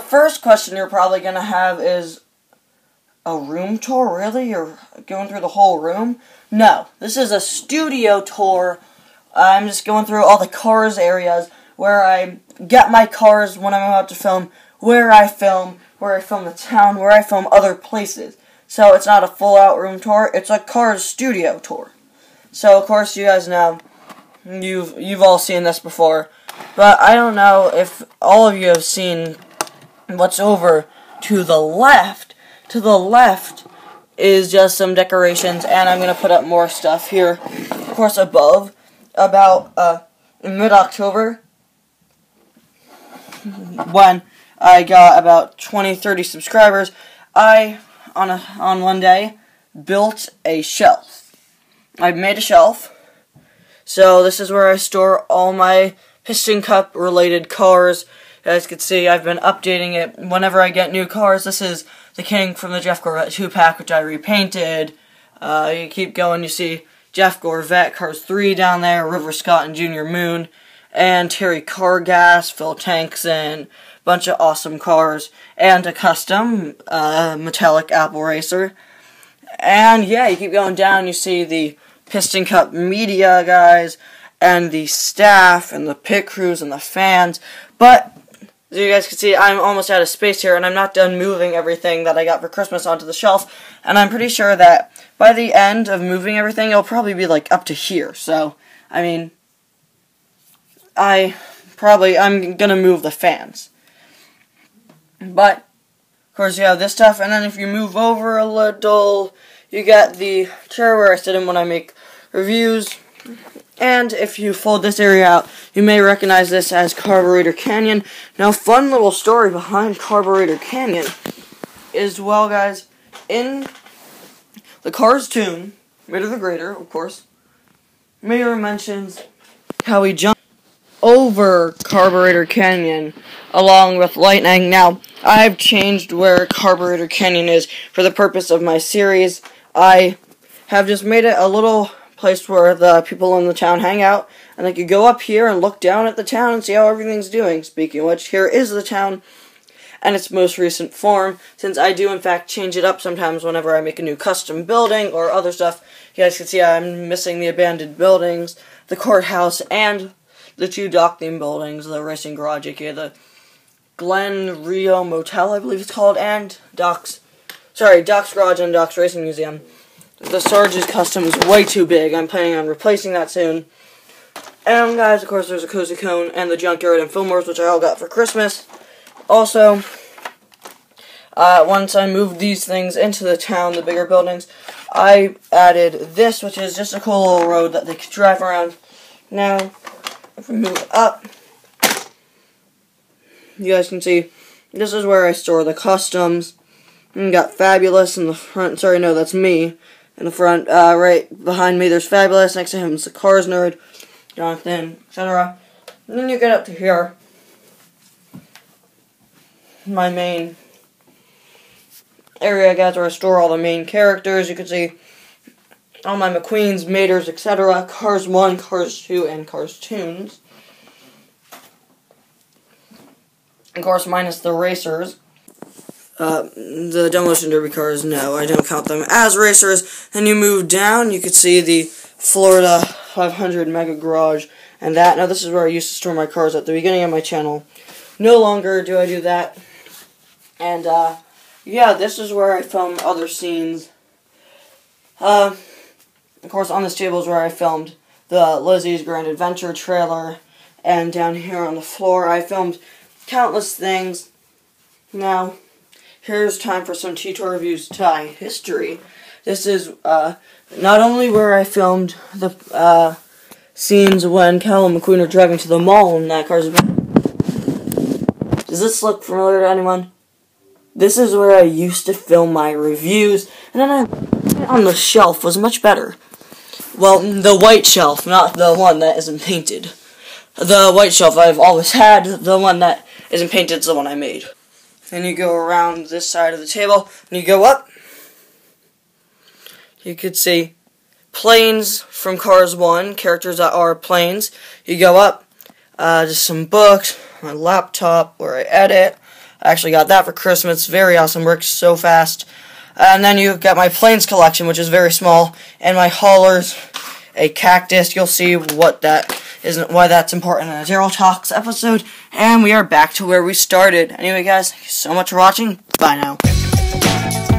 first question you're probably going to have is, a room tour, really? You're going through the whole room? No, this is a studio tour. I'm just going through all the cars areas where I get my cars when I'm about to film, where I film the town, where I film other places. So it's not a full-out room tour, it's a Cars studio tour. So, of course, you guys know, you've all seen this before, but I don't know if all of you have seen what's over to the left. To the left is just some decorations, and I'm going to put up more stuff here. Of course, above, about in mid-October, when I got about 20-30 subscribers, I, on one day, built a shelf. I made a shelf, so this is where I store all my Piston Cup related cars. You guys can see I've been updating it whenever I get new cars. This is the King from the Jeff Gorvette 2-pack, which I repainted. You keep going, you see Jeff Gorvette, Cars 3 down there, River Scott and Junior Moon, and Terry Cargas, Phil Tankson, bunch of awesome cars, and a custom metallic Apple Racer. And yeah, you keep going down, you see the Piston Cup media guys, and the staff, and the pit crews, and the fans. But as you guys can see, I'm almost out of space here, and I'm not done moving everything that I got for Christmas onto the shelf, and I'm pretty sure that by the end of moving everything, it'll probably be, like, up to here. So, I mean, I'm gonna move the fans. But, of course, you have this stuff, and then if you move over a little, you get the chair where I sit in when I make reviews. And if you fold this area out, you may recognize this as Carburetor Canyon. Now, fun little story behind Carburetor Canyon is, well, guys, in the Cars tune, Mater the Greater, of course, Mater mentions how he jumped over Carburetor Canyon along with Lightning. Now, I've changed where Carburetor Canyon is for the purpose of my series. I have just made it a little place where the people in the town hang out, and they could go up here and look down at the town and see how everything's doing. Speaking of which, here is the town and its most recent form, since I do in fact change it up sometimes whenever I make a new custom building or other stuff. You guys can see I'm missing the abandoned buildings, the courthouse, and the two dock-themed buildings, the racing garage, aka the Glen Rio Motel, I believe it's called, and Doc's Garage and Doc's Racing Museum. The Sarge's Custom is way too big. I'm planning on replacing that soon. And guys, of course, there's a Cozy Cone and the Junkyard and Fillmore's, which I all got for Christmas. Also, once I moved these things into the town, the bigger buildings, I added this, which is just a cool little road that they could drive around. Now, if we move up, you guys can see this is where I store the customs. And got Fabulous in the front. Sorry, no, that's me. In the front, right behind me, there's Fabulous. Next to him is the Cars Nerd, Jonathan, etc. And then you get up to here. My main area, guys, where I store all the main characters. You can see all my McQueens, Maters, etc. Cars 1, Cars 2, and Cars Tunes. Of course, minus the racers. The Demolition Derby cars, no, I don't count them as racers. Then you move down, you can see the Florida 500 Mega Garage and that. Now, this is where I used to store my cars at the beginning of my channel. No longer do I do that. And, yeah, this is where I film other scenes. Of course, on this table is where I filmed the Lizzie's Grand Adventure trailer. And down here on the floor, I filmed countless things. Now, here's time for some T-Tour Reviews tie history. This is not only where I filmed the scenes when Cal and McQueen are driving to the mall in that Cars. Does this look familiar to anyone? This is where I used to film my reviews, and then on the shelf was much better. Well, the white shelf, not the one that isn't painted. The white shelf I've always had, the one that isn't painted is the one I made. Then you go around this side of the table, and you go up. You could see planes from Cars 1, characters that are planes. You go up, just some books, my laptop where I edit, I actually got that for Christmas. Very awesome. Works so fast. And then you've got my planes collection, which is very small, and my haulers, a cactus. You'll see what that isn't, why that's important in a Daryl Talks episode. And we are back to where we started. Anyway, guys, thank you so much for watching. Bye now.